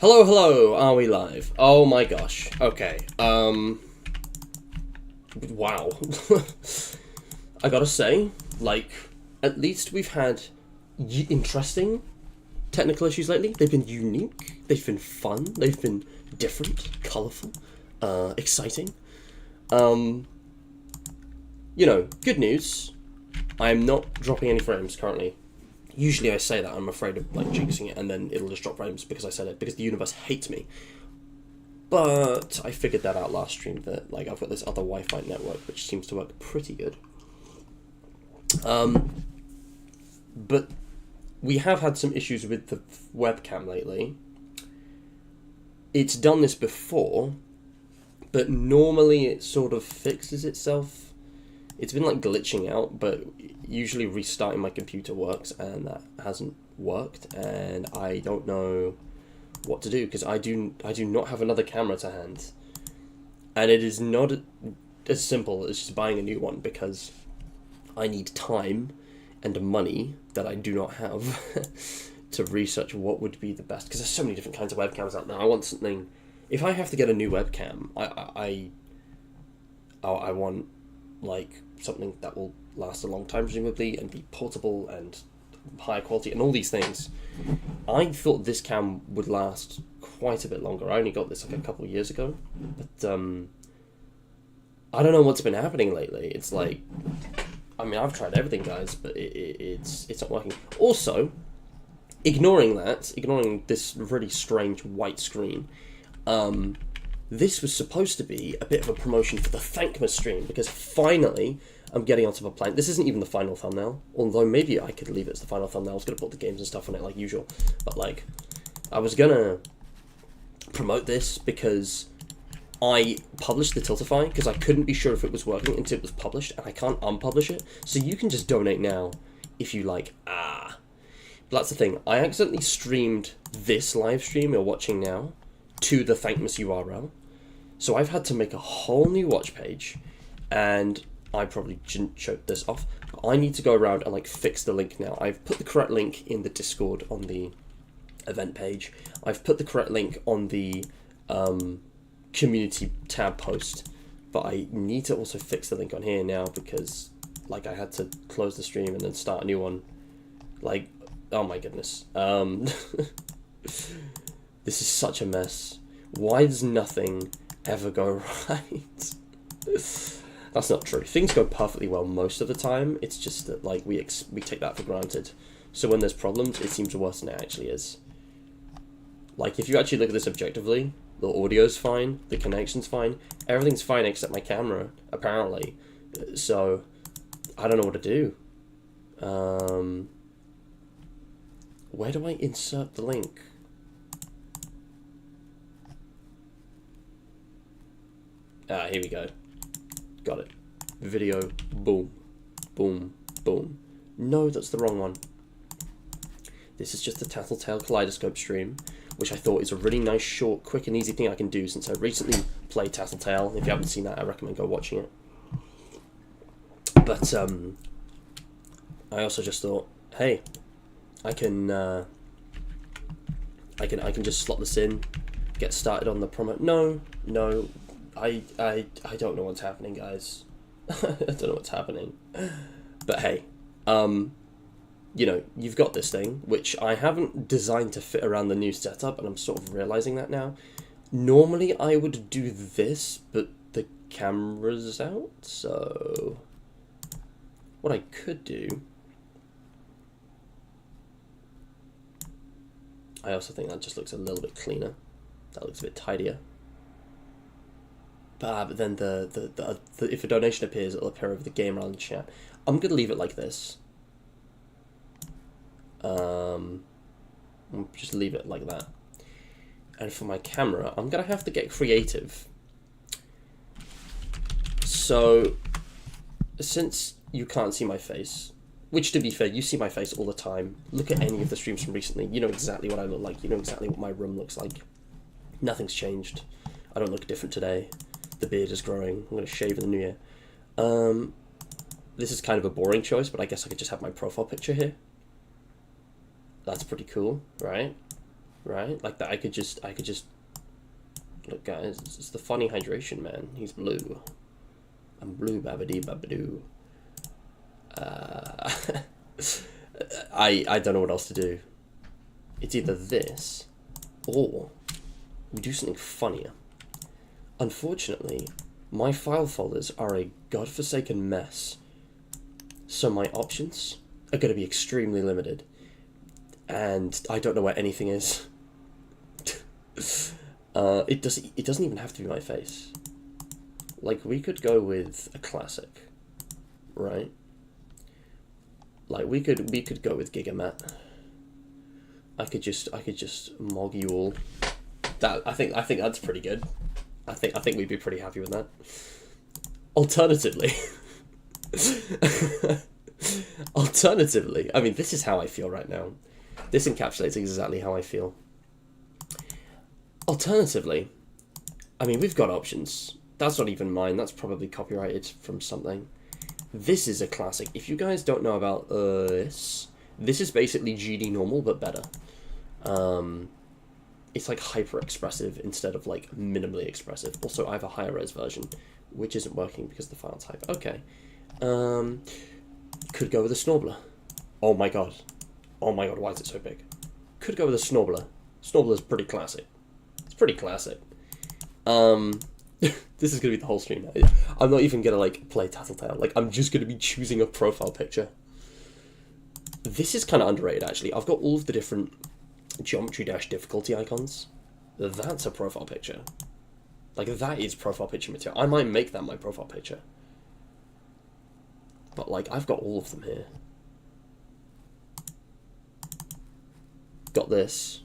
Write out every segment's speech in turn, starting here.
Hello, hello, are we live? Oh my gosh, okay, wow. I gotta say, like, at least we've had interesting technical issues lately. They've been unique, they've been fun, they've been different, colourful, exciting. You know, good news, I'm not dropping any frames currently. Usually I say that, I'm afraid of like jinxing it, and then it'll just drop frames because I said it, because the universe hates me. But I figured that out last stream, that like I've got this other Wi-Fi network which seems to work pretty good. But we have had some issues with the webcam lately. It's done this before, but normally it sort of fixes itself. It's been like glitching out, but usually restarting my computer works, and that hasn't worked, and I don't know what to do, because I do not have another camera to hand, and it is not as simple as just buying a new one, because I need time and money that I do not have to research what would be the best, because there's so many different kinds of webcams out there. I want something. If I have to get a new webcam, I want like something that will last a long time, presumably, and be portable and high quality and all these things. I thought this cam would last quite a bit longer. I only got this like a couple of years ago, but I don't know what's been happening lately. It's like, I mean, I've tried everything, guys, but it's not working. Also, ignoring this really strange white screen, this was supposed to be a bit of a promotion for the Thankmas stream, because finally I'm getting onto a plan. This isn't even the final thumbnail, although maybe I could leave it as the final thumbnail. I was going to put the games and stuff on it like usual, but like, I was going to promote this because I published the Tiltify, because I couldn't be sure if it was working until it was published, and I can't unpublish it, so you can just donate now if you like. But that's the thing, I accidentally streamed this live stream you're watching now to the Thankmas URL, so I've had to make a whole new watch page, and I probably shouldn't show this off. I need to go around and like fix the link now. I've put the correct link in the Discord on the event page. I've put the correct link on the community tab post, but I need to also fix the link on here now, because like I had to close the stream and then start a new one. Like, oh my goodness. This is such a mess. Why does nothing ever go right? That's not true. Things go perfectly well most of the time. It's just that like we take that for granted. So when there's problems, it seems worse than it actually is. Like if you actually look at this objectively, the audio's fine, the connection's fine, everything's fine except my camera, apparently. So I don't know what to do. Where do I insert the link? Ah, here we go. Got it. Video, boom, boom, boom. No, that's the wrong one. This is just the Tattletail Kaleidoscope stream, which I thought is a really nice, short, quick and easy thing I can do since I recently played Tattletail. If you haven't seen that, I recommend go watching it. But I also just thought, hey, I can just slot this in, get started on the promo. No, I don't know what's happening, guys. I don't know what's happening. But hey, you know, you've got this thing, which I haven't designed to fit around the new setup, and I'm sort of realizing that now. Normally I would do this, but the camera's out, so what I could do... I also think that just looks a little bit cleaner. That looks a bit tidier. But then if a donation appears, it'll appear over the game rather than chat. I'm going to leave it like this. Just leave it like that. And for my camera, I'm going to have to get creative. So, since you can't see my face, which to be fair, you see my face all the time. Look at any of the streams from recently. You know exactly what I look like. You know exactly what my room looks like. Nothing's changed. I don't look different today. The beard is growing. I'm going to shave in the new year. This is kind of a boring choice, but I guess I could just have my profile picture here. That's pretty cool, right? Right? Like that I could just... Look, guys, it's the funny hydration man. He's blue. I'm blue, babadee, babadoo. I don't know what else to do. It's either this, or we do something funnier. Unfortunately, my file folders are a godforsaken mess, so my options are going to be extremely limited, and I don't know where anything is. It doesn't even have to be my face. Like, we could go with a classic, right? Like we could go with Gigamat. I could just mog you all. That I think that's pretty good. I think we'd be pretty happy with that. Alternatively, I mean, this is how I feel right now. This encapsulates exactly how I feel. Alternatively, I mean, we've got options. That's not even mine. That's probably copyrighted from something. This is a classic. If you guys don't know about this is basically GD normal, but better. It's like hyper expressive instead of like minimally expressive. Also, I have a higher res version, which isn't working because of the file type. Okay. Could go with a Snorbler. Oh my god. Oh my god, why is it so big? Could go with a Snorbler. Snorbler's pretty classic. It's pretty classic. This is gonna be the whole stream now. I'm not even gonna like play Tattletail. Like, I'm just gonna be choosing a profile picture. This is kind of underrated, actually. I've got all of the different geometry dash difficulty icons. That's a profile picture. Like, that is profile picture material. I might make that my profile picture. But like, I've got all of them here. Got this.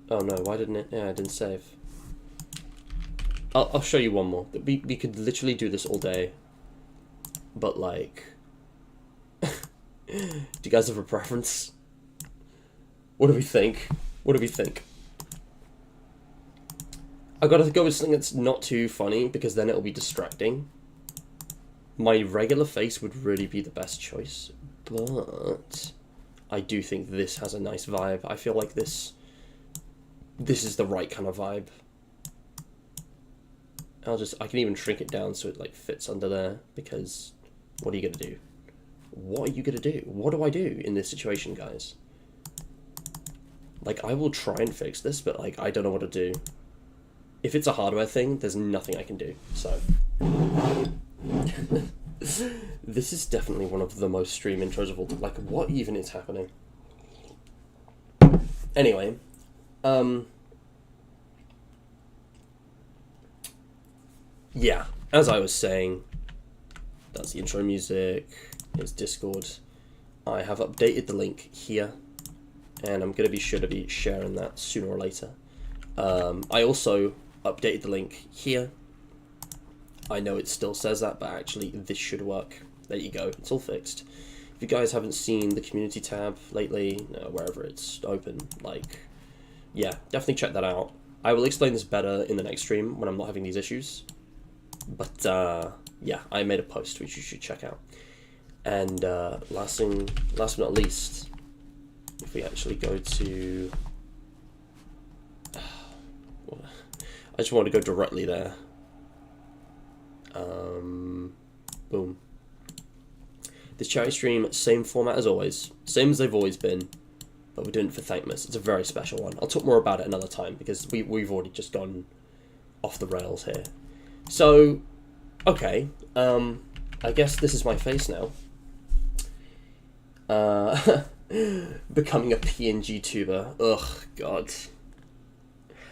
Oh no, why didn't it? Yeah, I didn't save. I'll show you one more. We could literally do this all day. But like... do you guys have a preference? What do we think? What do we think? I've got to go with something that's not too funny, because then it'll be distracting. My regular face would really be the best choice, but I do think this has a nice vibe. I feel like this is the right kind of vibe. I can even shrink it down so it like fits under there, because what are you gonna do? What are you gonna do? What do I do in this situation, guys? Like, I will try and fix this, but like, I don't know what to do. If it's a hardware thing, there's nothing I can do, so. This is definitely one of the most stream intros of all time. Like, what even is happening? Anyway, yeah, as I was saying, that's the intro music, it's Discord. I have updated the link here, and I'm going to be sure to be sharing that sooner or later. I also updated the link here. I know it still says that, but actually this should work. There you go, it's all fixed. If you guys haven't seen the community tab lately, wherever it's open, like, yeah, definitely check that out. I will explain this better in the next stream when I'm not having these issues. But, yeah, I made a post which you should check out. And last but not least, if we actually go to... I just want to go directly there. Boom. This charity stream, same format as always. Same as they've always been. But we're doing it for Thankmas. It's a very special one. I'll talk more about it another time because we've already just gone off the rails here. So, okay. I guess this is my face now. Becoming a PNG tuber. Ugh, God.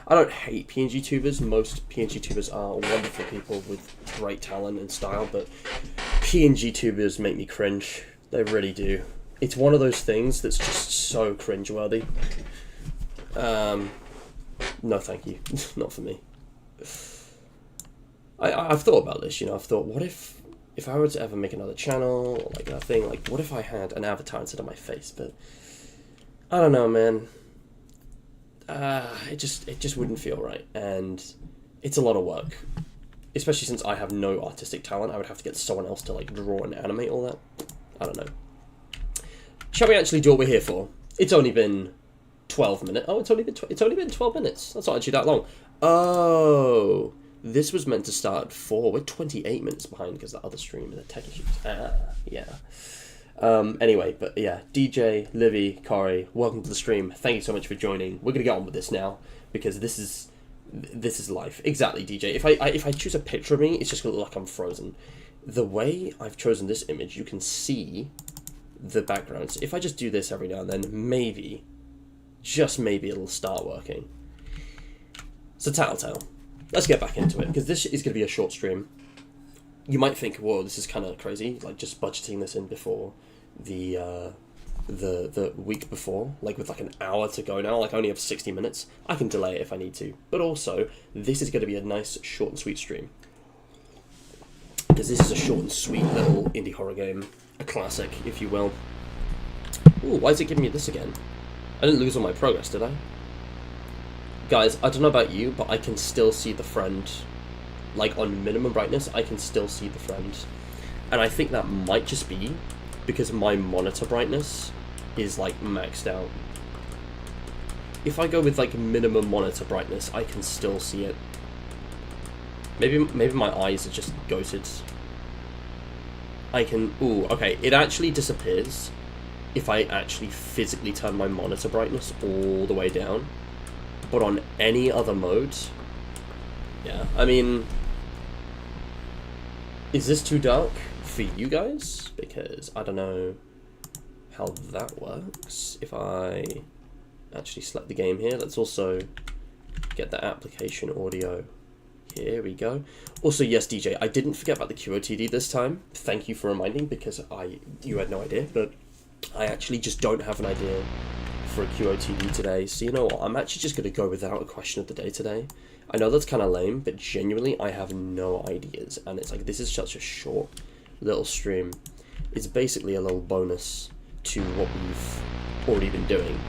I don't hate PNG tubers. Most PNG tubers are wonderful people with great talent and style, but PNG tubers make me cringe. They really do. It's one of those things that's just so cringeworthy. No, thank you. Not for me. I've thought about this, you know. I've thought, what if I were to ever make another channel, or like that thing, like, what if I had an avatar instead of my face? But I don't know, man. It just wouldn't feel right, and it's a lot of work, especially since I have no artistic talent. I would have to get someone else to like draw and animate all that. I don't know. Shall we actually do what we're here for? It's only been 12 minutes. Oh, it's only been 12 minutes. That's not actually that long. Oh, this was meant to start at 4. We're 28 minutes behind because the other stream is a tech issues. Yeah. Anyway, but yeah, DJ, Livy, Corey, welcome to the stream. Thank you so much for joining. We're gonna get on with this now because this is life. Exactly, DJ. If I choose a picture of me, it's just gonna look like I'm frozen. The way I've chosen this image, you can see the backgrounds. If I just do this every now and then, maybe, just maybe, it'll start working. So Tattletail, let's get back into it because this is gonna be a short stream. You might think, whoa, this is kind of crazy, like just budgeting this in before the week before, like with like an hour to go now, like I only have 60 minutes. I can delay it if I need to. But also, this is going to be a nice short and sweet stream. Because this is a short and sweet little indie horror game. A classic, if you will. Ooh, why is it giving me this again? I didn't lose all my progress, did I? Guys, I don't know about you, but I can still see the friend. Like, on minimum brightness, I can still see the friend. And I think that might just be because my monitor brightness is, like, maxed out. If I go with, like, minimum monitor brightness, I can still see it. Maybe my eyes are just goated. I can... Ooh, okay, it actually disappears if I actually physically turn my monitor brightness all the way down. But on any other mode... Yeah, I mean... Is this too dark for you guys? Because I don't know how that works. If I actually select the game here, let's also get the application audio. Here we go. Also, yes, DJ, I didn't forget about the QOTD this time. Thank you for reminding, because you had no idea, but I actually just don't have an idea for a QOTD today. So you know what? I'm actually just going to go without a question of the day today. I know that's kind of lame, but genuinely, I have no ideas. And it's like, this is such a short little stream. It's basically a little bonus to what we've already been doing.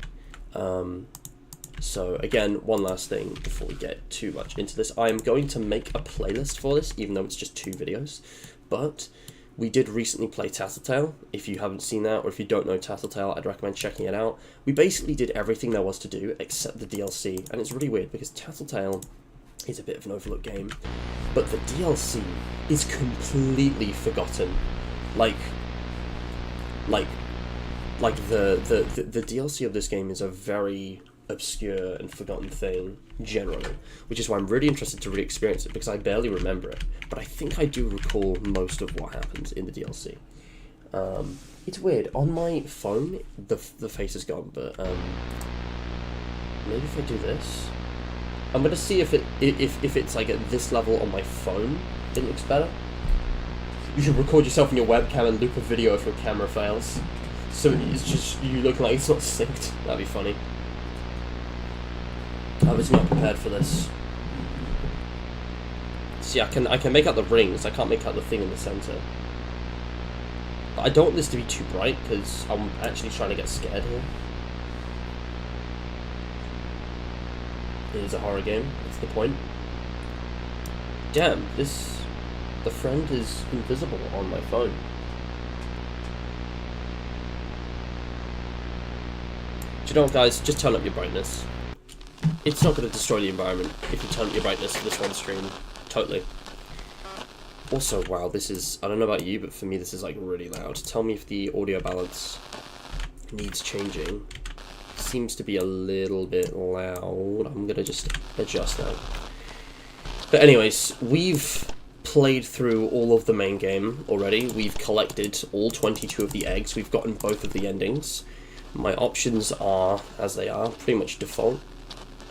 So again, one last thing before we get too much into this. I'm going to make a playlist for this, even though it's just 2 videos. But we did recently play Tattletail. If you haven't seen that, or if you don't know Tattletail, I'd recommend checking it out. We basically did everything there was to do except the DLC. And it's really weird because Tattletail is a bit of an overlooked game, but the DLC is completely forgotten. Like the DLC of this game is a very obscure and forgotten thing, generally. Which is why I'm really interested to re-experience it, because I barely remember it. But I think I do recall most of what happens in the DLC. It's weird. On my phone, the face is gone, but maybe if I do this, I'm gonna see if it's like at this level on my phone, it looks better. You should record yourself in your webcam and loop a video if your camera fails, so it's just you looking like it's not synced. That'd be funny. I was not prepared for this. See, I can make out the rings. I can't make out the thing in the center. But I don't want this to be too bright because I'm actually trying to get scared here. It is a horror game. That's the point. Damn, the friend is invisible on my phone. Do you know what, guys? Just turn up your brightness. It's not going to destroy the environment if you turn up your brightness for this one stream. Totally. Also, wow, this is, I don't know about you, but for me this is like really loud. Tell me if the audio balance needs changing. Seems to be a little bit loud. I'm going to just adjust that. But anyways, we've played through all of the main game already. We've collected all 22 of the eggs. We've gotten both of the endings. My options are, as they are, pretty much default.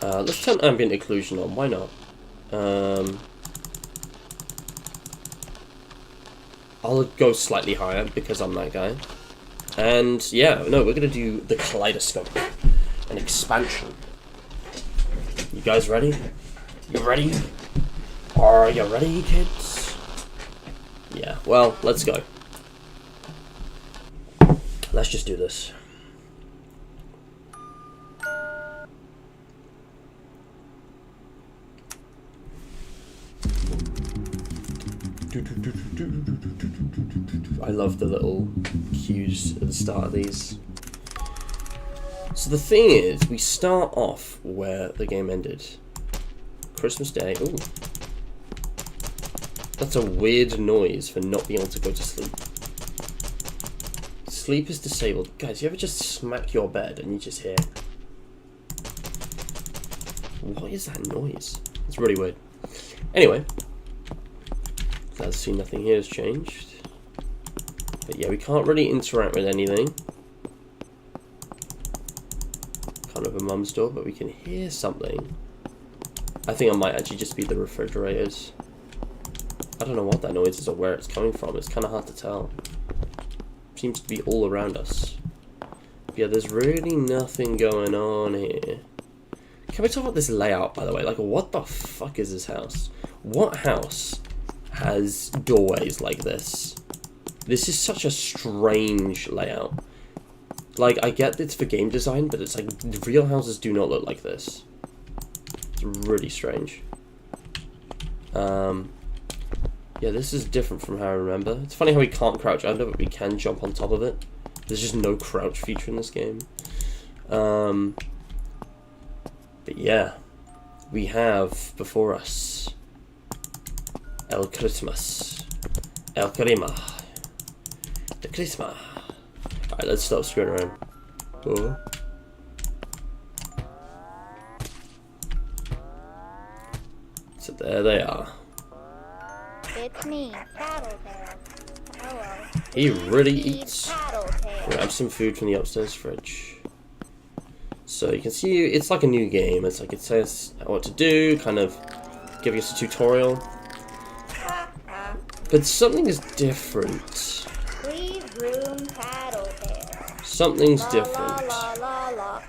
Let's turn ambient occlusion on, why not? I'll go slightly higher because I'm that guy. And yeah, no, we're gonna do the Kaleidoscope, an expansion. You guys ready? You ready? Are you ready, kids? Yeah, well, let's go. Let's just do this. I love the little cues at the start of these. So the thing is, we start off where the game ended. Christmas Day. Ooh. That's a weird noise for not being able to go to sleep. Sleep is disabled. Guys, you ever just smack your bed and you just hear... What is that noise? It's really weird. Anyway. Let's see, nothing here has changed. But yeah, we can't really interact with anything. Kind of a mum's door, but we can hear something. I think it might actually just be the refrigerators. I don't know what that noise is or where it's coming from. It's kind of hard to tell. Seems to be all around us. But yeah, there's really nothing going on here. Can we talk about this layout, by the way? Like, what the fuck is this house? What house has doorways like this? This is such a strange layout. Like, I get it's for game design, but it's like, real houses do not look like this. It's really strange. Yeah, this is different from how I remember. It's funny how we can't crouch under, but we can jump on top of it. There's just no crouch feature in this game. But yeah, we have before us El Christmas. El Karima. The Christmas. Alright, let's stop screwing around. Oh. So there they are. It's me, Tattletail. Hello. He really eats. Tattletail. Grab some food from the upstairs fridge. So you can see it's like a new game. It's like it says what to do, kind of giving us a tutorial. But something is different. Please room Tattletail. Something's La, different. La, la, la, la.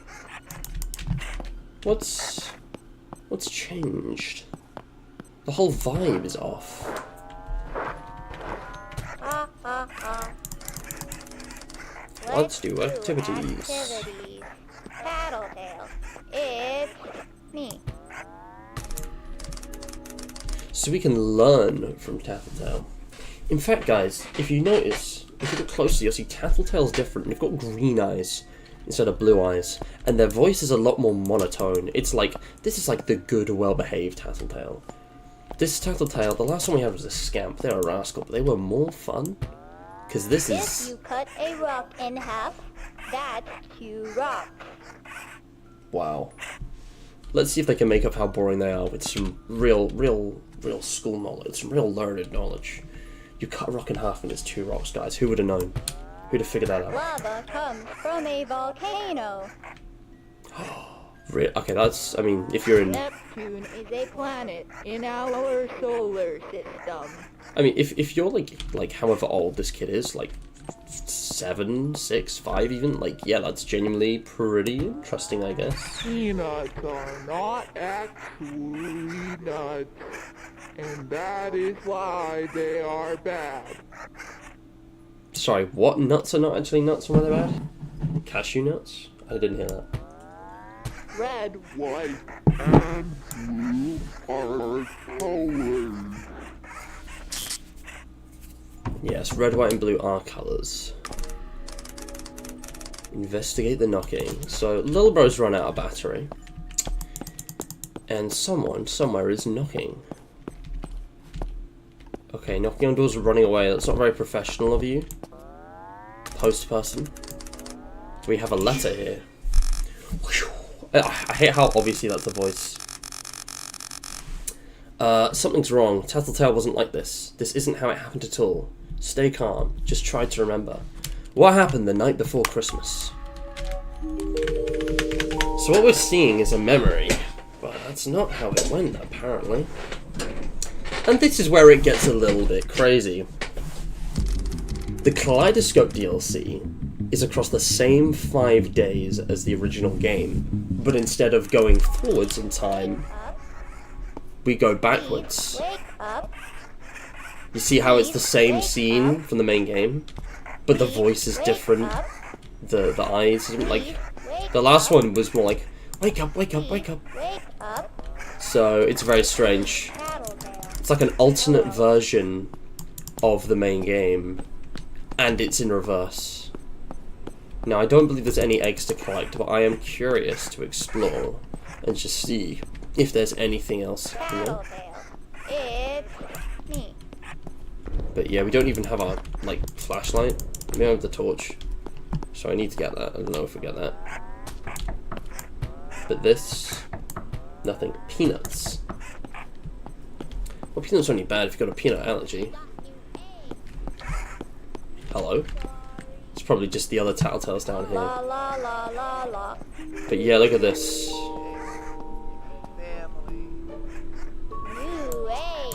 What's changed? The whole vibe is off. Ha, ha, ha. Let's do activities. Tattletail. It's me. So we can learn from Tattletail. In fact, guys, if you notice, if you look closely, you'll see Tattletail's different. They've got green eyes instead of blue eyes, and their voice is a lot more monotone. It's like, this is like the good, well-behaved Tattletail. This Tattletail, the last one we had was a scamp. They were a rascal, but they were more fun. Because this If is... you cut a rock in half, that's 2 rocks. Wow. Let's see if they can make up how boring they are with some real school knowledge, some real learned knowledge. You cut a rock in half and it's 2 rocks, guys. Who would have known? Who'd have figured that out? Lava comes from a volcano. Okay, that's, I mean, if you're in... Neptune is a planet in our solar system. I mean, if you're, like, however old this kid is, like, 7, 6, 5 even, like, yeah, that's genuinely pretty interesting, I guess. Peanuts are not actually nuts, and that is why they are bad. Sorry, what? Nuts are not actually nuts and why they're bad? Cashew nuts? I didn't hear that. Red, white, and blue are colors. Yes, red, white, and blue are colours. Investigate the knocking. So, little bro's run out of battery. And someone, somewhere, is knocking. Okay, knocking on doors and running away. That's not very professional of you. Post person. We have a letter here. I hate how obviously that's a voice. Something's wrong. Tattletail wasn't like this. This isn't how it happened at all. Stay calm. Just try to remember. What happened the night before Christmas? So what we're seeing is a memory. But that's not how it went, apparently. And this is where it gets a little bit crazy. The Kaleidoscope Dlc is across the same 5 days as the original game, but instead of going forwards in time, we go backwards. Wake up. You see how it's the same scene from the main game, but the voice is different, the eyes, like, the last one was more like, wake up, wake up, wake up. Wake up. So it's very strange. Tattletail. It's like an alternate version of the main game, and it's in reverse. Now, I don't believe there's any eggs to collect, but I am curious to explore and just see if there's anything else here. Tattletail. It's me. But yeah, we don't even have our, like, flashlight. We don't have the torch. So I need to get that. I don't know if we get that. But this... nothing. Peanuts. Well, peanuts are only bad if you've got a peanut allergy. Hello? It's probably just the other Tattletails down here. La la la la la. But yeah, look at this. New egg.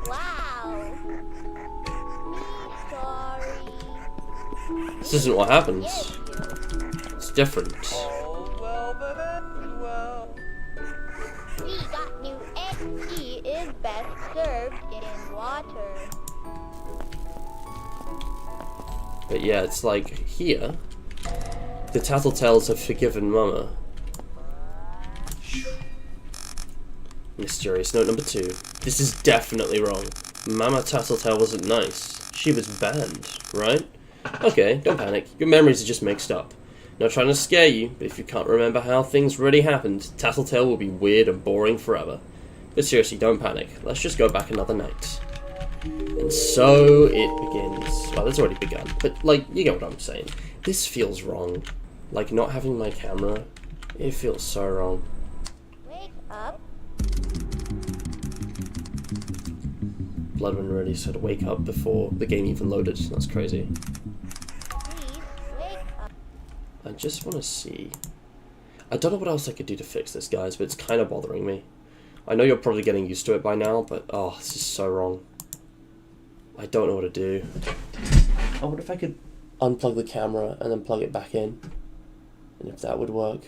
Wow. Me sorry. This isn't what happens. It's different. We got new egg. Tea is best served in water. But yeah, it's like, here, the Tattletails have forgiven Mama. Mysterious note number 2. This is definitely wrong. Mama Tattletail wasn't nice. She was banned, right? Okay, don't panic. Your memories are just mixed up. Not trying to scare you, but if you can't remember how things really happened, Tattletail will be weird and boring forever. But seriously, don't panic. Let's just go back another night. And so it begins. Well, it's already begun, but, like, you get what I'm saying. This feels wrong. Like, not having my camera, it feels so wrong. Wake up. Bloodwind already said wake up before the game even loaded. That's crazy. Please wake up. I just want to see. I don't know what else I could do to fix this, guys, but it's kind of bothering me. I know you're probably getting used to it by now, but, oh, this is so wrong. I don't know what to do. I wonder if I could unplug the camera and then plug it back in. And if that would work.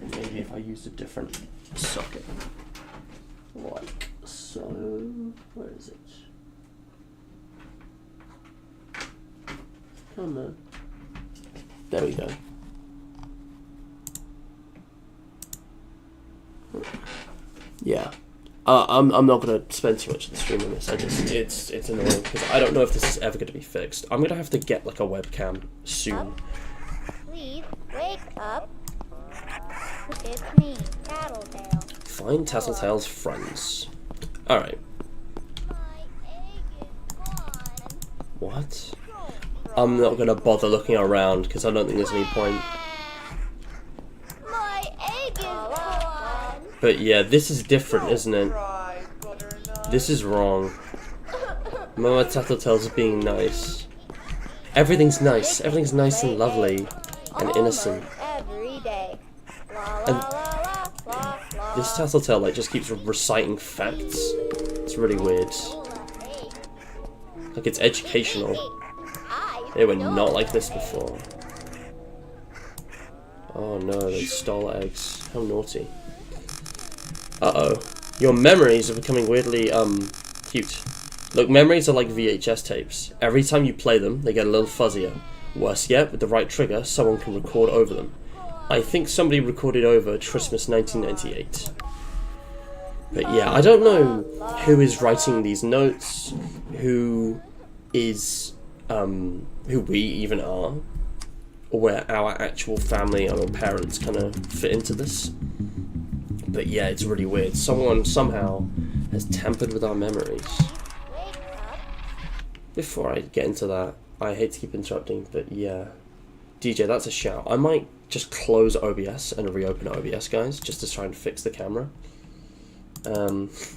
Maybe if I used a different socket. Like so. Where is it? Come on. There we go. Yeah. I'm not gonna spend too much of the stream on this. It's annoying because I don't know if this is ever gonna be fixed. I'm gonna have to get like a webcam soon. Please wake up. It's me, Tattletail. Find Tattletail's friends. All right. My egg is gone. What? I'm not gonna bother looking around because I don't think there's any point. But yeah, this is different, isn't it? This is wrong. Mama Tattletail's being nice. Everything's nice. Everything's nice and lovely and innocent. Every day. La, And la, la, la, la, this Tattletail like just keeps reciting facts. It's really weird. Like it's educational. They were not like this before. Oh no, they stole eggs. How naughty. Uh-oh. Your memories are becoming weirdly, cute. Look, memories are like VHS tapes. Every time you play them, they get a little fuzzier. Worse yet, with the right trigger, someone can record over them. I think somebody recorded over Christmas 1998. But yeah, I don't know who is writing these notes, who is, who we even are, or where our actual family and our parents kind of fit into this. But yeah, it's really weird. Someone somehow has tampered with our memories. Before I get into that, I hate to keep interrupting, but yeah. DJ, that's a shout. I might just close OBS and reopen OBS, guys, just to try and fix the camera. Because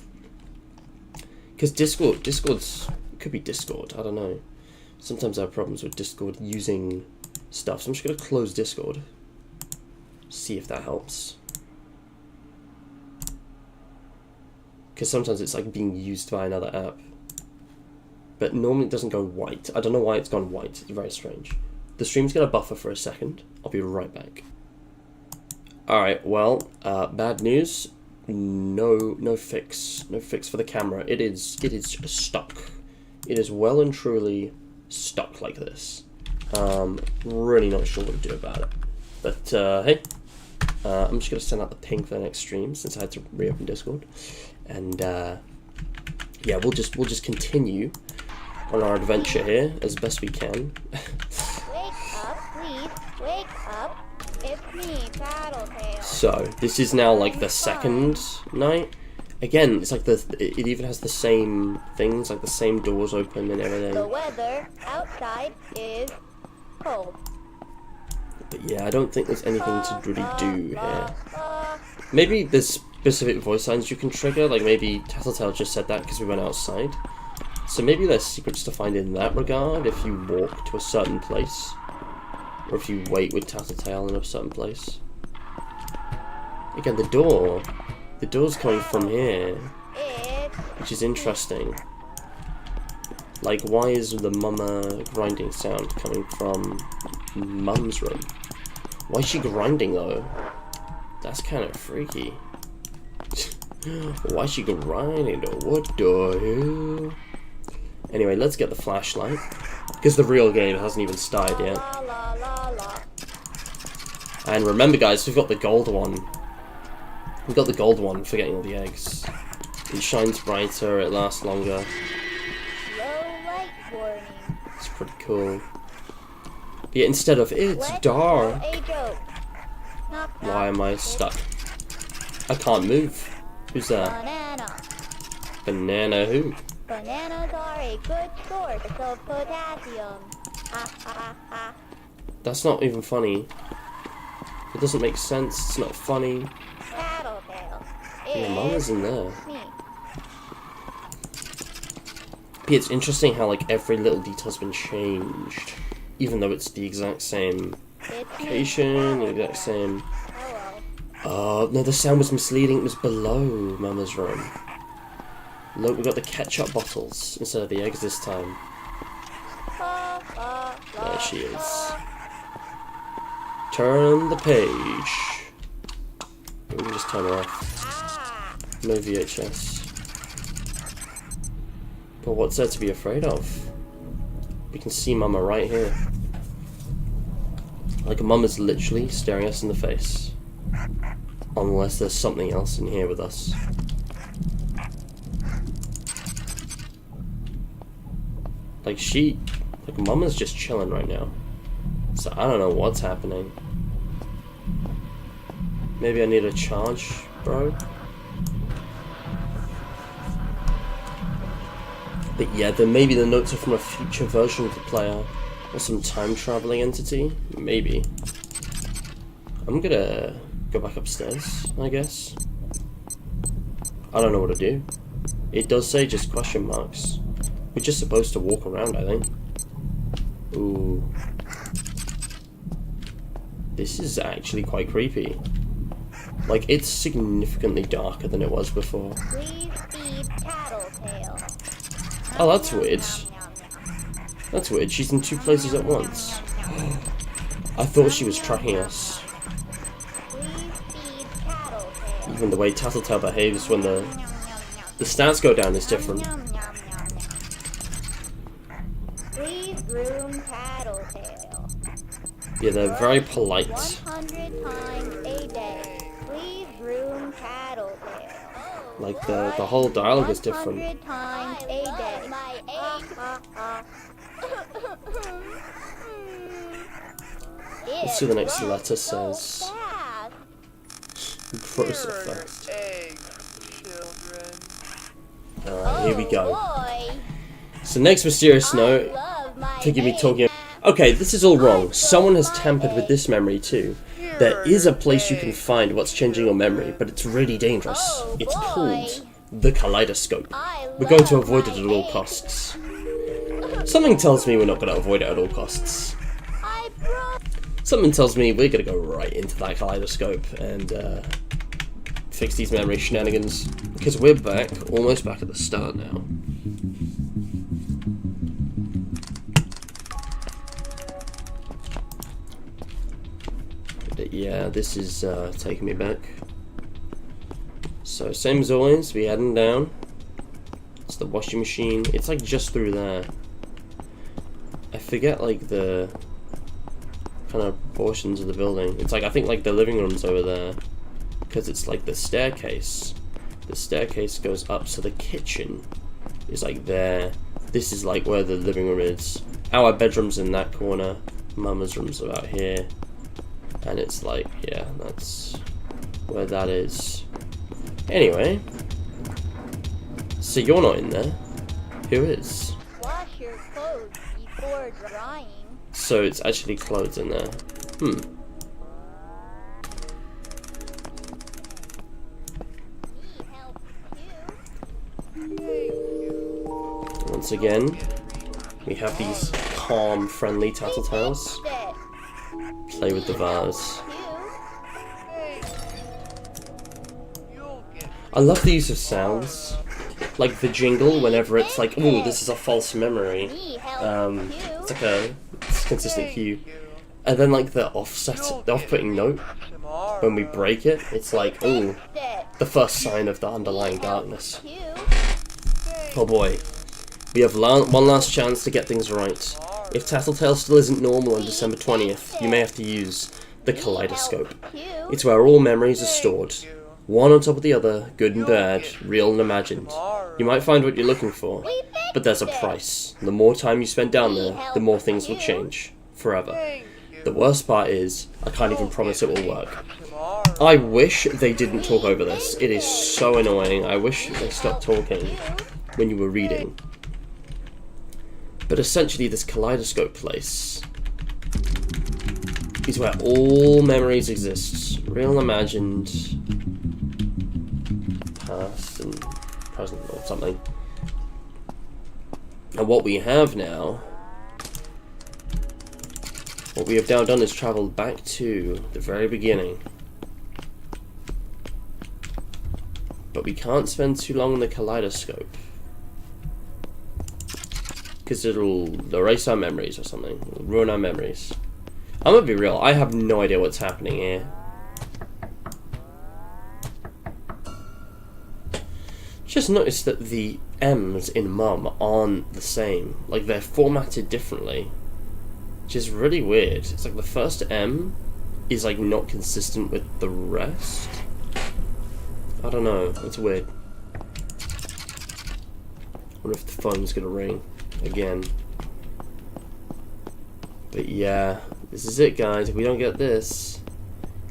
Discord's could be Discord, I don't know. Sometimes I have problems with Discord using stuff, so I'm just going to close Discord. See if that helps. Because sometimes it's like being used by another app. But normally it doesn't go white. I don't know why it's gone white. It's very strange. The stream's going to buffer for a second. I'll be right back. Alright, well, bad news. No fix. No fix for the camera. It is stuck. It is well and truly stuck like this. Really not sure what to do about it. But, hey. I'm just going to send out the ping for the next stream since I had to reopen Discord. And, yeah, we'll just continue on our adventure here as best we can. Wake up, please. Wake up. It's me, Tattletail. So this is now like the second night. Again, it's like it even has the same things, like the same doors open and everything. The weather outside is cold. But yeah, I don't think there's anything to really do here. Maybe there's specific voice lines you can trigger, like maybe Tattletail just said that because we went outside. So maybe there's secrets to find in that regard if you walk to a certain place. Or if you wait with Tattletail in a certain place. Again, the door's coming from here, which is interesting. Like, why is the mama grinding sound coming from Mum's room? Why is she grinding though? That's kind of freaky. Why is she grinding though? What the hell? Anyway, let's get the flashlight. Because the real game hasn't even started yet. And remember guys, we've got the gold one. We've got the gold one for getting all the eggs. It shines brighter, it lasts longer. Low light warning. It's pretty cool. But yeah, instead of, it's dark. A joke. Knock, Why am I stuck? I can't move. Who's there? Banana. Banana who? Bananas are a good source of potassium. Ha ha ha ha. That's not even funny. It doesn't make sense, it's not funny. Tattletail. Yeah, Mama's in there. Me. But it's interesting how like every little detail's been changed. Even though it's the exact same It's me. location, the exact same... Hello. No, the sound was misleading, it was below Mama's room. Look, we got the ketchup bottles instead of the eggs this time. There she is. Turn the page. We can just turn her off. No VHS. But what's there to be afraid of? We can see Mama right here. Like Mama's literally staring us in the face. Unless there's something else in here with us. Like Mama's just chilling right now. So I don't know what's happening. Maybe I need a charge, bro. But yeah, then maybe the notes are from a future version of the player. Or some time traveling entity. Maybe. I'm gonna go back upstairs, I guess. I don't know what to do. It does say just question marks. We're just supposed to walk around, I think. Ooh. This is actually quite creepy. Like, it's significantly darker than it was before. Please feed Tattletail. Oh, that's weird. That's weird. She's in 2 places at once. I thought she was tracking us. Please feed Tattletail. Even the way Tattletail behaves when the stats go down is different. Please groom Tattletail. Yeah, they're very polite. 100 times a day. Please groom Tattletail. Like, the whole dialogue is different. 100 times a day. Let's see what the next letter says. Gross Here are effect. your eggs, children. Alright, here we go. So next mysterious note, forgive me talking. Okay, this is all wrong. Someone has tampered with this memory too. There is a place you can find what's changing your memory, but it's really dangerous. It's called the Kaleidoscope. We're going to avoid it at all costs. Something tells me we're not going to avoid it at all costs. Something tells me we're going to go right into that Kaleidoscope and fix these memory shenanigans. Because we're back, almost back at the start now. But yeah, this is taking me back. So same as always, we heading down. It's the washing machine. It's like just through there. I forget like the kind of portions of the building. It's like, I think like the living room's over there. Because it's like the staircase. The staircase goes up, so the kitchen is like there. This is like where the living room is. Our bedroom's in that corner. Mama's room's about here. And it's like, yeah, that's where that is. Anyway. So you're not in there. Who is? Wash your clothes before drying. So it's actually clothes in there. Need help too. Once again, we have these calm, friendly Tattletails. Play with the vase. I love the use of sounds. Like the jingle whenever it's like, ooh, this is a false memory. It's like a consistent cue. And then like the off-putting note, when we break it, it's like, ooh, the first sign of the underlying darkness. Oh boy. We have one last chance to get things right. If Tattletail still isn't normal on December 20th, you may have to use the Kaleidoscope. It's where all memories are stored. One on top of the other, good and bad, real and imagined. You might find what you're looking for, but there's a price. The more time you spend down there, the more things will change. Forever. The worst part is, I can't even promise it will work. I wish they didn't talk over this. It is so annoying. I wish they stopped talking when you were reading. But essentially this Kaleidoscope place is where all memories exist. Real and imagined, past and present or something. And what we have now, what we have now done is travelled back to the very beginning. But we can't spend too long on the Kaleidoscope. Because it'll erase our memories or something. It'll ruin our memories. I'm gonna be real, I have no idea what's happening here. Just noticed that the M's in Mum aren't the same. Like, they're formatted differently. Which is really weird. It's like the first M is like not consistent with the rest. I don't know, it's weird. Wonder if the phone's gonna ring again. But yeah, this is it guys. If we don't get this,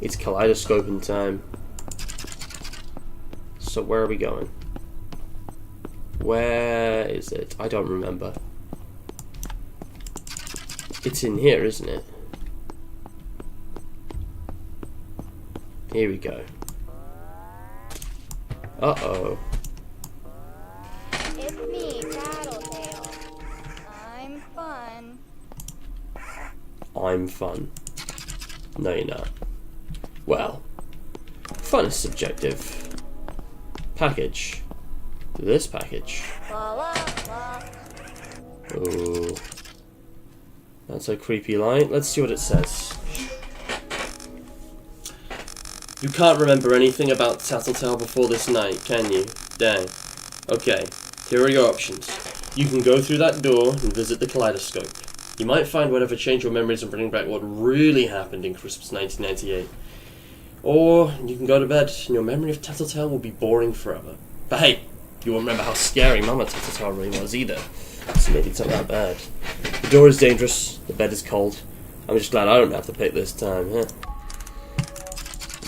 it's Kaleidoscoping time. So where are we going? Where is it? I don't remember. It's in here, isn't it? Here we go. Uh-oh. I'm fun. No, you're not. Well, fun is subjective. Package. This package. Ooh. That's a creepy light. Let's see what it says. You can't remember anything about Tattletail before this night, can you? Dang. Okay, here are your options. You can go through that door and visit the Kaleidoscope. You might find whatever changed your memories and bring back what really happened in Christmas 1998. Or you can go to bed and your memory of Tattletail will be boring forever. But hey, you won't remember how scary Mama Tattletail really was either. So maybe it's not that bad. The door is dangerous, the bed is cold. I'm just glad I don't have to pick this time, huh?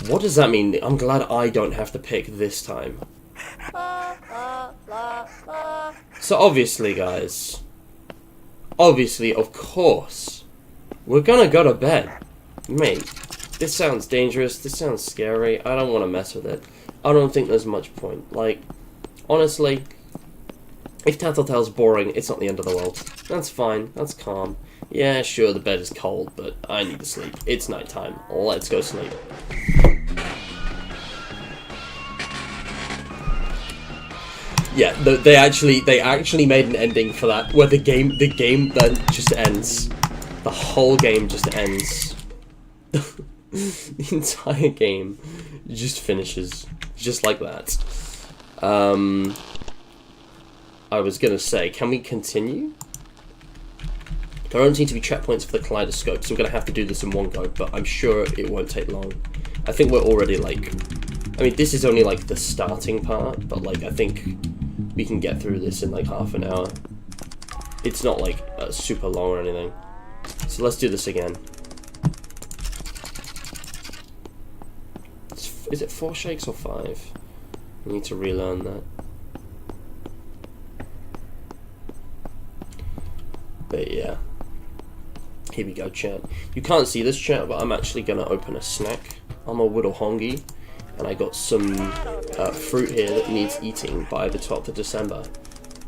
What does that mean? I'm glad I don't have to pick this time. So obviously, guys, of course, we're gonna go to bed. Mate, this sounds dangerous, this sounds scary, I don't want to mess with it. I don't think there's much point. Like, honestly, if Tattletail's boring, it's not the end of the world. That's fine, that's calm. Yeah, sure, the bed is cold, but I need to sleep. It's nighttime. Let's go sleep. Yeah, they actually made an ending for that, where the game then just ends. The whole game just ends. The entire game just finishes, just like that. I was gonna say, can we continue? There don't seem to be checkpoints for the Kaleidoscope, so we're gonna have to do this in one go, but I'm sure it won't take long. I think we're already, like, I mean, this is only, like, the starting part, but, like, I think we can get through this in, like, half an hour. It's not, like, super long or anything. So let's do this again. Is it 4 shakes or 5? I need to relearn that. But yeah. Here we go, chat. You can't see this, chat, but I'm actually gonna open a snack. I'm a Whittle Hongi, and I got some fruit here that needs eating by the 12th of December.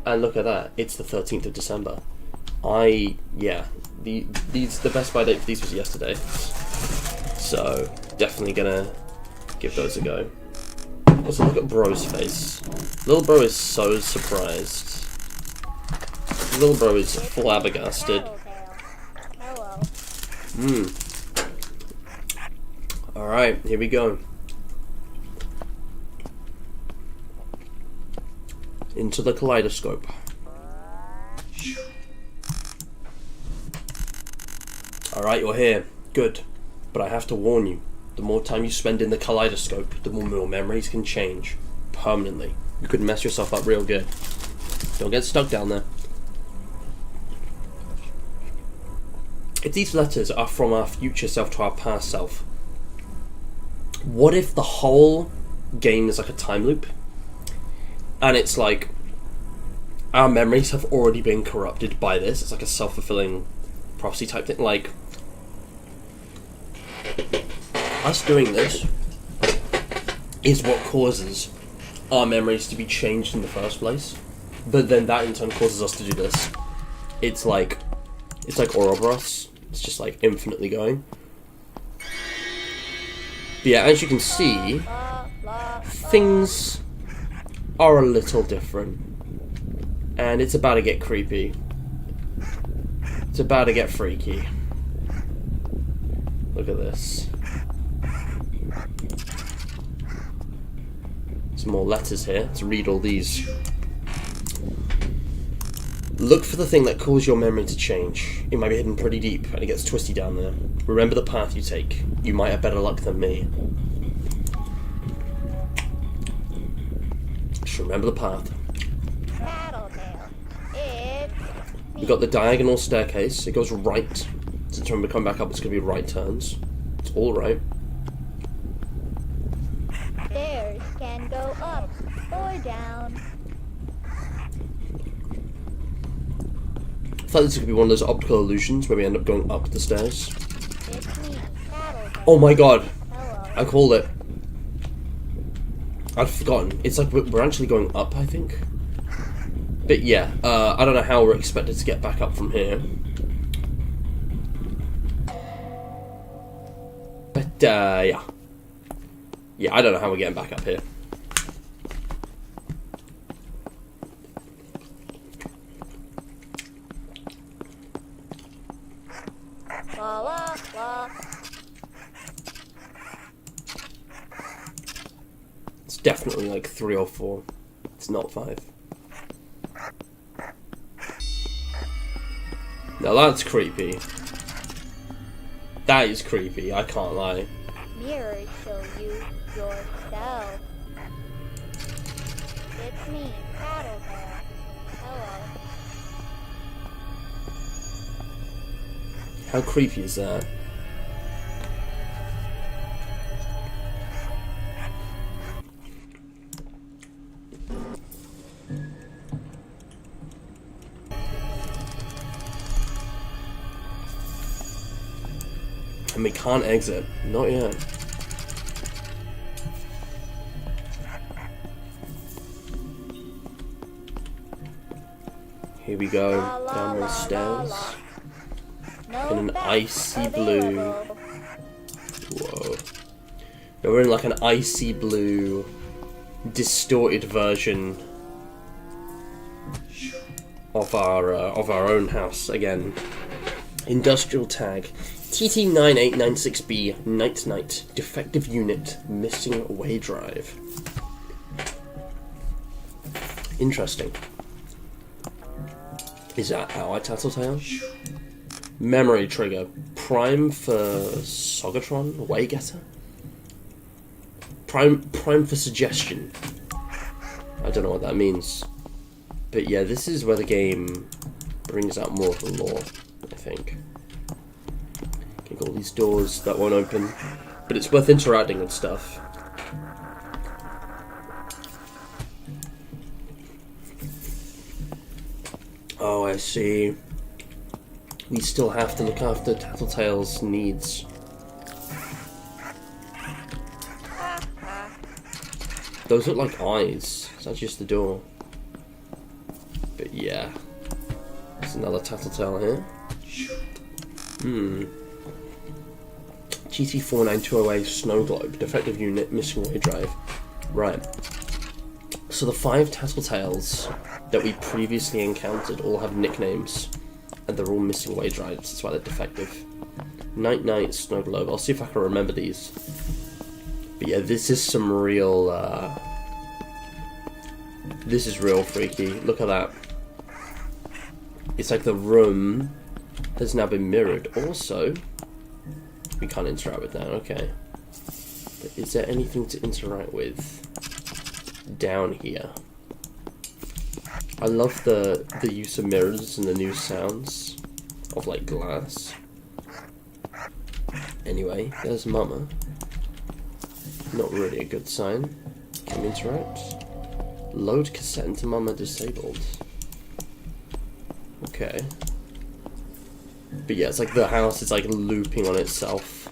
And look at that, it's the 13th of December. Yeah, the best buy date for these was yesterday. So, definitely gonna give those a go. Also, look at Bro's face. Little Bro is so surprised. Little Bro is flabbergasted. Alright, here we go. Into the Kaleidoscope. Alright, you're here. Good. But I have to warn you. The more time you spend in the Kaleidoscope, the more your memories can change. Permanently. You could mess yourself up real good. Don't get stuck down there. If these letters are from our future self to our past self, what if the whole game is like a time loop? And it's like, our memories have already been corrupted by this. It's like a self-fulfilling prophecy type thing. Like, us doing this is what causes our memories to be changed in the first place. But then that in turn causes us to do this. It's like Ouroboros. It's just like infinitely going. But yeah, as you can see, things are a little different. And it's about to get creepy. It's about to get freaky. Look at this. Some more letters here. Let's read all these. Look for the thing that caused your memory to change. It might be hidden pretty deep, and it gets twisty down there. Remember the path you take. You might have better luck than me. Just remember the path. We've got the diagonal staircase. It goes right. Since when we come back up, it's going to be right turns. It's all right. Stairs can go up or down. I thought this could be one of those optical illusions where we end up going up the stairs. It's me, Tattletail. Oh my god! Hello. I called it. I'd forgotten. It's like we're actually going up, I think. But yeah, I don't know how we're expected to get back up from here. Yeah. Yeah, I don't know how we're getting back up here. La la la. It's definitely like 3 or 4. It's not 5. Now that's creepy. That is creepy, I can't lie. Mirrors show you yourself. It's me, Tattletail. Hello. How creepy is that? And we can't exit. Not yet. Here we go. Down the stairs. In an icy blue. Whoa. Now we're in like an icy blue, distorted version of our own house again. Industrial tag TT9896B Night Night defective unit missing away drive. Interesting. Is that our Tattletail? Memory trigger. Prime for Sogatron? Waygetter? Prime for suggestion. I don't know what that means. But yeah, this is where the game brings out more of the lore, I think. Get all these doors that won't open. But it's worth interacting with stuff. Oh, I see. We still have to look after Tattletail's needs. Those look like eyes. Is that just the door? But yeah. There's another Tattletail here. GT49208 Snow Globe. Defective unit, missing away drive. Right. So the 5 Tattletails that we previously encountered all have nicknames. And they're all missing away drives, that's why they're defective. Night Night, Snow Globe. I'll see if I can remember these. But yeah, this is some real, this is real freaky. Look at that. It's like the room has now been mirrored. Also, we can't interact with that, okay. But is there anything to interact with down here? I love the use of mirrors and the new sounds of like glass. Anyway, there's Mama. Not really a good sign. Can we interact? Load cassette into Mama disabled. Okay. But yeah, it's like the house is like looping on itself.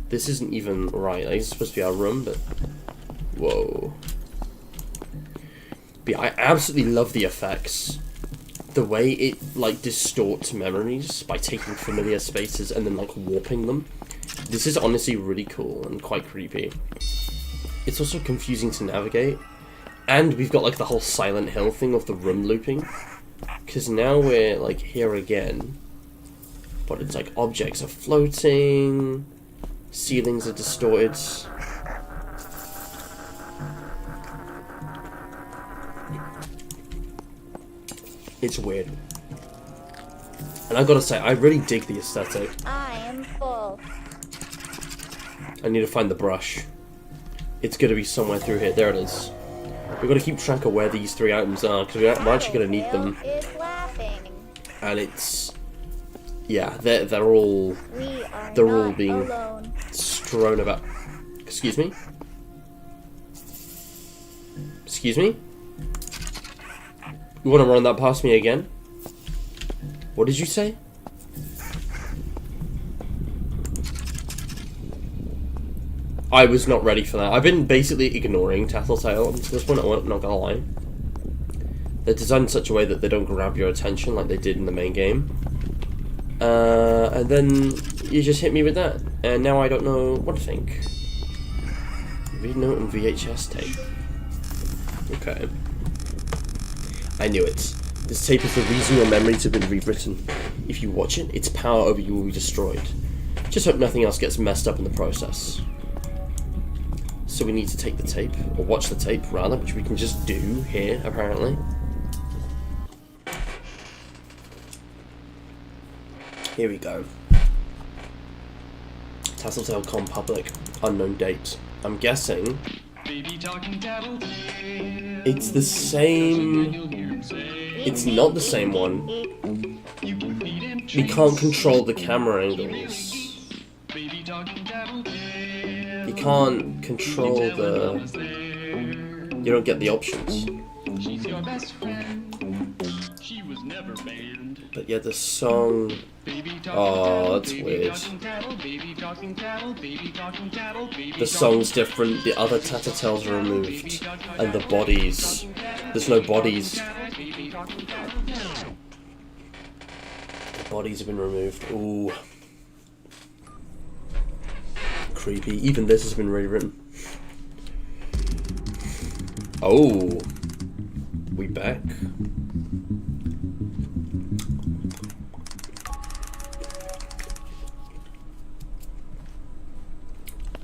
This isn't even right. Like, it's supposed to be our room, but whoa. But yeah, I absolutely love the effects. The way it like distorts memories by taking familiar spaces and then like warping them. This is honestly really cool and quite creepy. It's also confusing to navigate. And we've got like the whole Silent Hill thing of the room looping. Because now we're like here again. But it's like objects are floating. Ceilings are distorted. It's weird. And I've got to say, I really dig the aesthetic. I am full. I need to find the brush. It's going to be somewhere through here. There it is. We've got to keep track of where these 3 items are, because we're actually going to need them. Is laughing. And it's... yeah, they're all... they're all being alone. strewn about... Excuse me? Excuse me? You want to run that past me again? What did you say? I was not ready for that. I've been basically ignoring Tattletail up to this point, I'm not gonna lie. They're designed in such a way that they don't grab your attention like they did in the main game. And then you just hit me with that. And now I don't know what to think. Read note and VHS tape. Okay. I knew it. This tape is the reason your memories have been rewritten. If you watch it, its power over you will be destroyed. Just hope nothing else gets messed up in the process. So we need to take the tape, or watch the tape rather, which we can just do here, apparently. Here we go. Tattletail Com Public, unknown date. I'm guessing it's the same. It's not the same one. We can't control the camera angles. You can't control the. You don't get the options. But yeah, the song. Oh, that's weird. The song's different, the other Tattletails are removed. And the bodies. There's no bodies. The bodies have been removed. Ooh. Creepy. Even this has been rewritten. Oh. We back?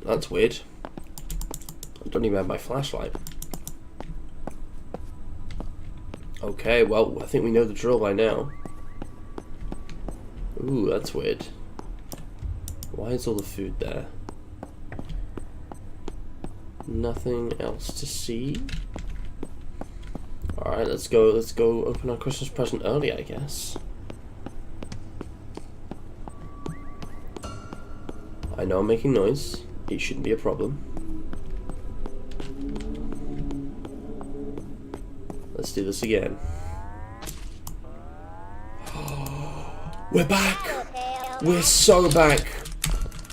That's weird. I don't even have my flashlight. Okay, well, I think we know the drill by now. Ooh, that's weird. Why is all the food there? Nothing else to see. Alright, let's go open our Christmas present early, I guess. I know I'm making noise. It shouldn't be a problem. Let's do this again. We're back! We're so back!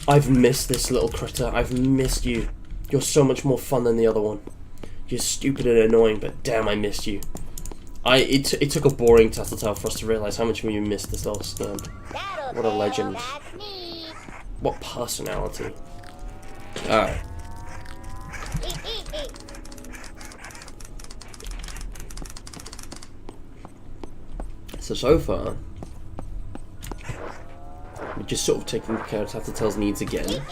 I've missed this little critter. I've missed you. You're so much more fun than the other one. You're stupid and annoying, but damn, I missed you. It took a boring Tattletail for us to realise how much we missed this little scam. What a legend. What personality. Alright. So far, we're just sort of taking care of Tattletail's needs again.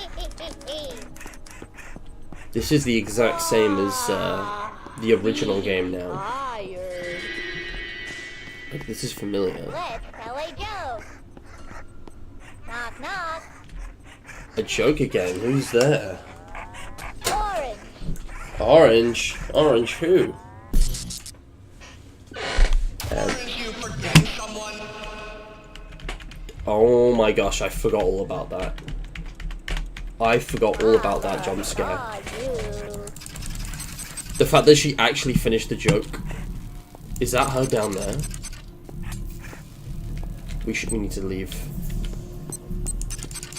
This is the exact same as the original game now. Like, this is familiar. Let's tell a joke. Knock, knock. A joke again? Who's there? Orange. Orange? Orange who? Oh my gosh, I forgot all about that. I forgot all about that jump scare. The fact that she actually finished the joke. Is that her down there? We need to leave.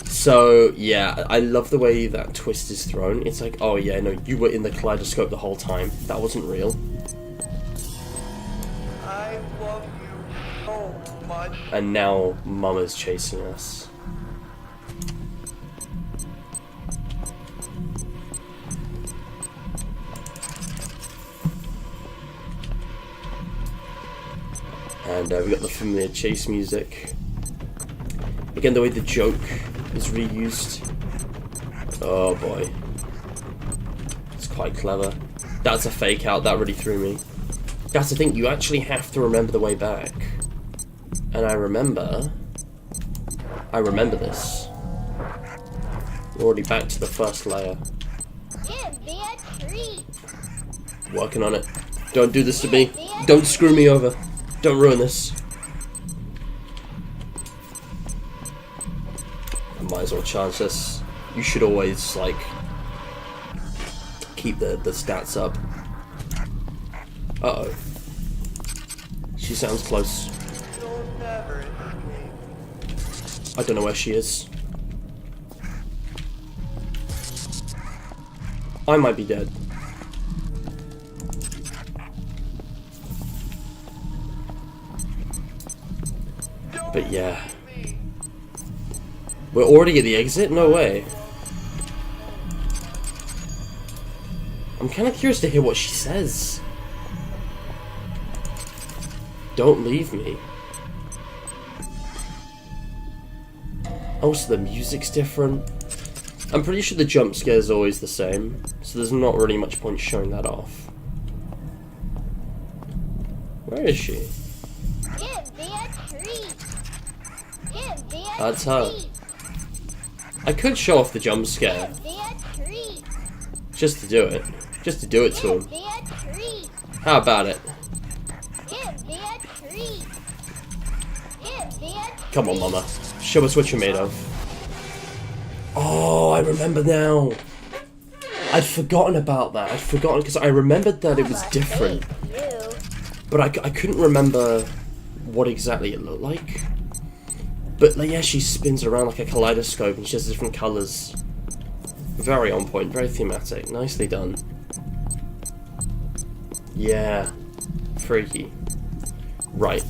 So, yeah, I love the way that twist is thrown. It's like, oh yeah, no, you were in the kaleidoscope the whole time. That wasn't real. I love you so much. And now Mama's chasing us. And we got the familiar chase music. Again, the way the joke is reused. Oh boy. It's quite clever. That's a fake out, that really threw me. That's the thing, you actually have to remember the way back. And I remember this. We're already back to the first layer. Give me a treat. Working on it. Don't do this to me. Don't screw me over. Don't ruin this. I might as well charge this. You should always, like, keep the stats up. Uh-oh. She sounds close. You'll never escape. I don't know where she is. I might be dead. But yeah. We're already at the exit? No way. I'm kind of curious to hear what she says. Don't leave me. Oh, so the music's different. I'm pretty sure the jump scare is always the same, so there's not really much point showing that off. Where is she? Give me a treat. Give me a That's her. treat. I could show off the jump scare, Give me a treat. just to do it. Just to do it to Give him. me a treat. How about it? Give me a treat. Give me a treat. Come on, mama. Show us what you're made of. Oh, I remember now. I'd forgotten about that. I'd forgotten because I remembered that it was different. You. But I couldn't remember what exactly it looked like. But like, yeah, she spins around like a kaleidoscope and she has different colours. Very on point, very thematic. Nicely done. Yeah. Freaky. Right.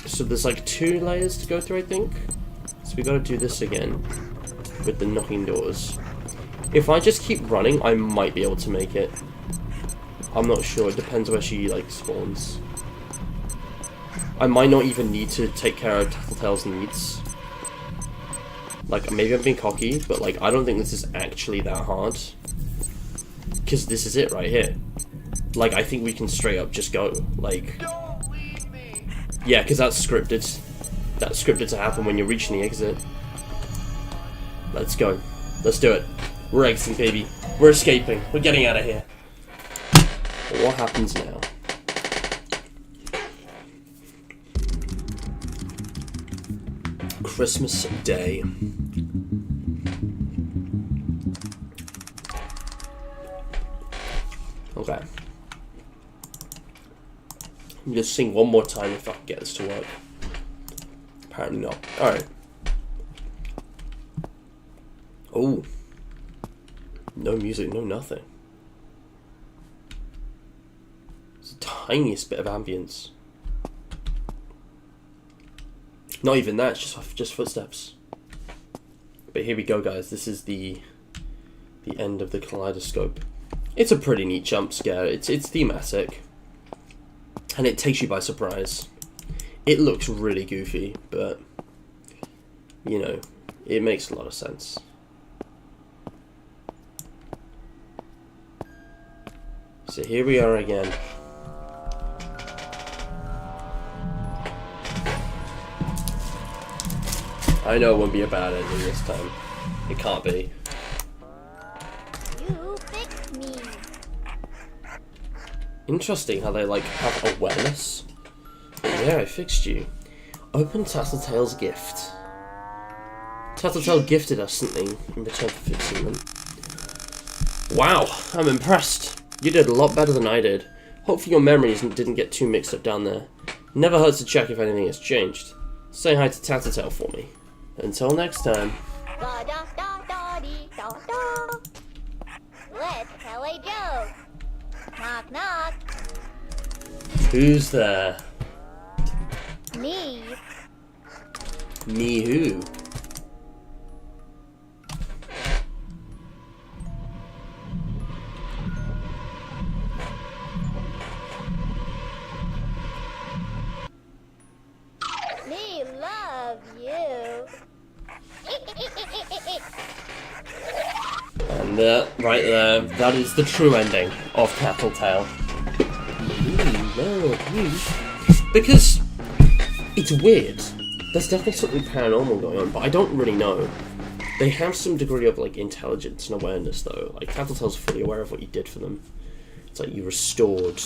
So there's like 2 layers to go through, I think. So we gotta do this again with the knocking doors. If I just keep running, I might be able to make it. I'm not sure. It depends where she like spawns. I might not even need to take care of Tattletail's needs. Like, maybe I'm being cocky, but like, I don't think this is actually that hard. Because this is it right here. Like, I think we can straight up just go. Like, Don't leave me. yeah, because that's scripted. That's scripted to happen when you're reaching the exit. Let's go. Let's do it. We're exiting, baby. We're escaping. We're getting out of here. What happens now? Christmas Day. Okay. I'm just sing one more time if I can get this to work. Apparently not. Alright. Oh. No music, no nothing. It's the tiniest bit of ambience. Not even that, it's just footsteps. But here we go, guys. This is the end of the kaleidoscope. It's a pretty neat jump scare. It's thematic. And it takes you by surprise. It looks really goofy, but you know, it makes a lot of sense. So here we are again. I know it won't be a bad ending this time. It can't be. You fixed me. Interesting how they like have awareness. Yeah, I fixed you. Open Tattletail's gift. Tattletail gifted us something in return for fixing them. Wow, I'm impressed. You did a lot better than I did. Hopefully your memories didn't get too mixed up down there. Never hurts to check if anything has changed. Say hi to Tattletail for me. Until next time. Da da da da dee da da. Let's tell a joke. Knock knock. Who's there? Me. Me who? Me love you. And right there, that is the true ending of Tattletail. Because it's weird. There's definitely something paranormal going on, but I don't really know. They have some degree of like intelligence and awareness though. Like Tattletail's fully aware of what you did for them. It's like you restored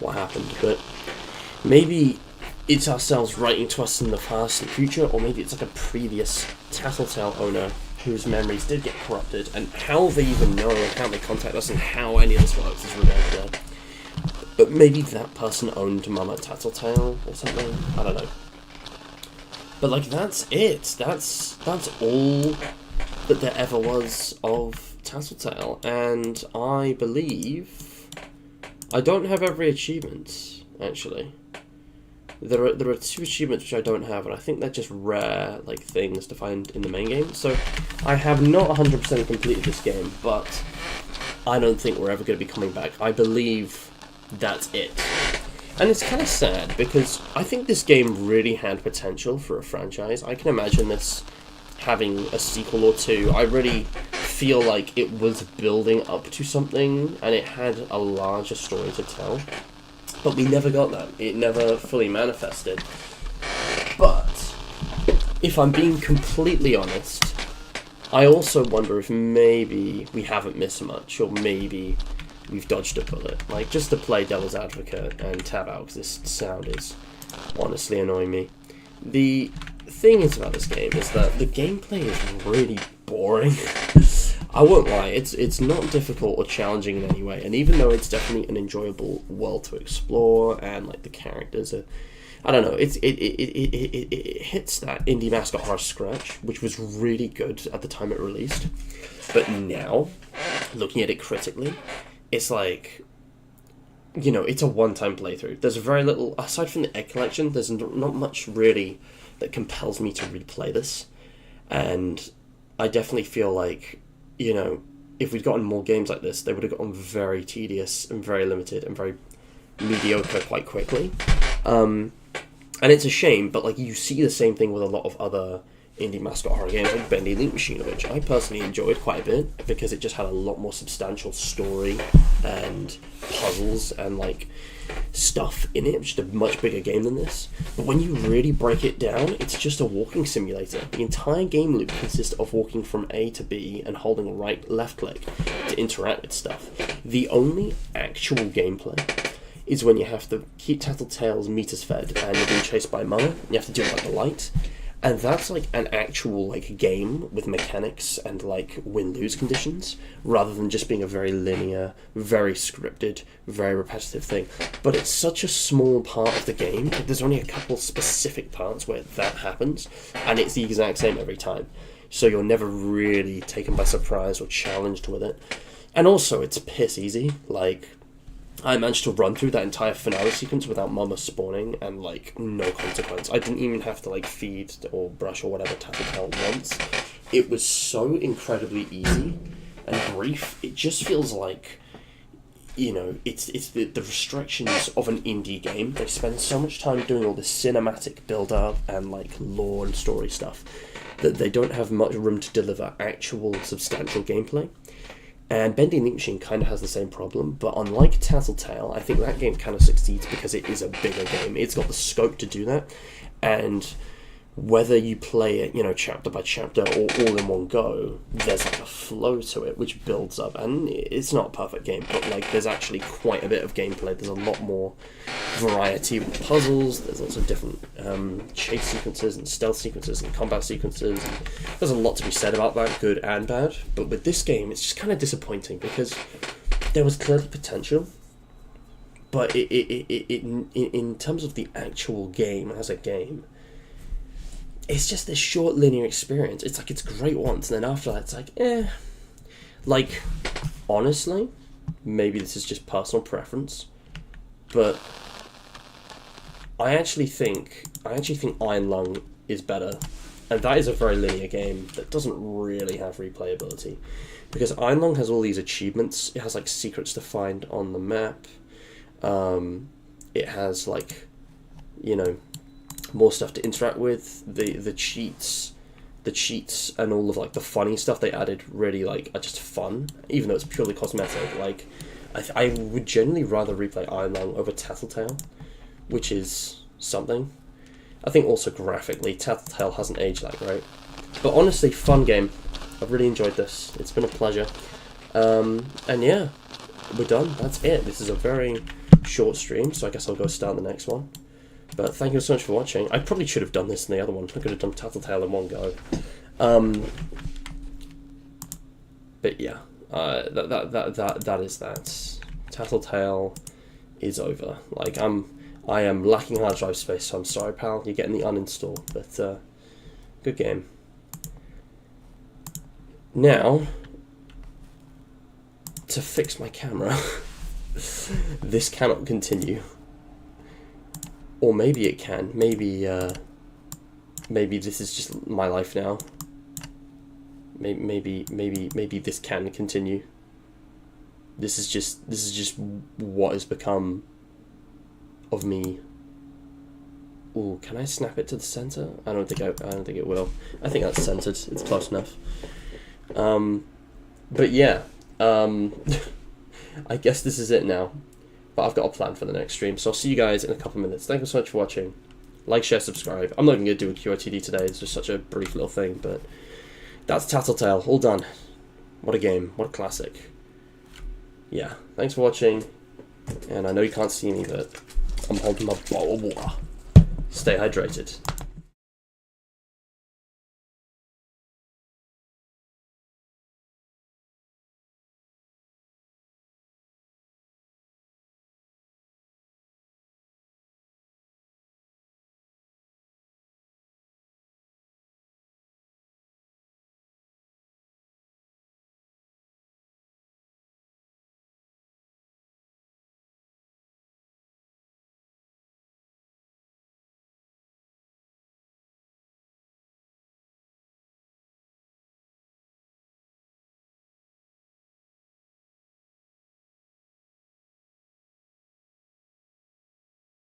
what happened, but maybe it's ourselves writing to us in the past and future, or maybe it's like a previous Tattletail owner whose memories did get corrupted, and how they even know and how they contact us and how any of this works is really unclear. But maybe that person owned Mama Tattletail or something. I don't know. But like that's it. That's all that there ever was of Tattletail, and I believe I don't have every achievement actually. there are 2 achievements which I don't have, and I think they're just rare like things to find in the main game. So I have not 100% completed this game, but I don't think we're ever going to be coming back. I believe that's it. And it's kind of sad, because I think this game really had potential for a franchise. I can imagine this having a sequel or 2. I really feel like it was building up to something, and it had a larger story to tell. But we never got that. It never fully manifested. But if I'm being completely honest, I also wonder if maybe we haven't missed much, or maybe we've dodged a bullet. Like, just to play devil's advocate and tab out, because this sound is honestly annoying me. The thing is about this game is that the gameplay is really boring. I won't lie, it's not difficult or challenging in any way, and even though it's definitely an enjoyable world to explore, and like the characters are, I don't know, it hits that indie mascot horror scratch, which was really good at the time it released. But now, looking at it critically, it's like, you know, it's a one-time playthrough. There's very little, aside from the egg collection, there's not much really that compels me to replay this, and I definitely feel like, you know, if we'd gotten more games like this, they would have gotten very tedious and very limited and very mediocre quite quickly. And it's a shame, but like, you see the same thing with a lot of other indie mascot horror games like Bendy Link Machine, which I personally enjoyed quite a bit because it just had a lot more substantial story and puzzles and like stuff in it, which is a much bigger game than this. But when you really break it down, it's just a walking simulator. The entire game loop consists of walking from A to B and holding left click to interact with stuff. The only actual gameplay is when you have to keep Tattletail's meters fed and you're being chased by Mama. You have to deal with like the light. And that's like an actual like game with mechanics and like win-lose conditions, rather than just being a very linear, very scripted, very repetitive thing. But it's such a small part of the game. There's only a couple specific parts where that happens, and it's the exact same every time. So you're never really taken by surprise or challenged with it. And also, it's piss easy. Like, I managed to run through that entire finale sequence without Mama spawning, and like no consequence. I didn't even have to like feed or brush or whatever Tattletail once. It was so incredibly easy and brief. It just feels like, you know, it's the restrictions of an indie game. They spend so much time doing all this cinematic build up and like lore and story stuff that they don't have much room to deliver actual substantial gameplay. And Bendy Link Machine kind of has the same problem, but unlike Tattletail, I think that game kind of succeeds because it is a bigger game. It's got the scope to do that, and whether you play it, you know, chapter by chapter or all in one go, there's like a flow to it which builds up, and it's not a perfect game, but like there's actually quite a bit of gameplay. There's a lot more variety with puzzles. There's also different chase sequences and stealth sequences and combat sequences. There's a lot to be said about that, good and bad. But with this game, it's just kind of disappointing because there was clearly potential, but in terms of the actual game as a game, it's just this short linear experience. It's like, it's great once, and then after that it's like, eh. Like, honestly, maybe this is just personal preference, but I actually think Iron Lung is better, and that is a very linear game that doesn't really have replayability, because Iron Lung has all these achievements. It has like secrets to find on the map. It has like, you know, more stuff to interact with. The cheats and all of like the funny stuff they added really like are just fun, even though it's purely cosmetic. Like, I would generally rather replay Iron Lung over Tattletail, which is something. I think also graphically Tattletail hasn't aged that great, but honestly, fun game. I've really enjoyed this. It's been a pleasure. And yeah, we're done. That's it. This is a very short stream, so I guess I'll go start the next one. But thank you so much for watching. I probably should have done this in the other one. I could have done Tattletail in one go. But yeah, that is that. Tattletail is over. Like, I am lacking hard drive space, so I'm sorry, pal. You're getting the uninstall, but good game. Now, to fix my camera, this cannot continue. Or maybe it can. Maybe this is just my life now. Maybe this can continue. This is just what has become of me. Ooh, can I snap it to the center? I don't think it will. I think that's centered. It's close enough. But yeah, I guess this is it now. But I've got a plan for the next stream, so I'll see you guys in a couple of minutes. Thank you so much for watching. Like, share, subscribe. I'm not even going to do a QRTD today. It's just such a brief little thing, but that's Tattletail. All done. What a game. What a classic. Yeah, thanks for watching. And I know you can't see me, but I'm holding my bottle of water. Stay hydrated.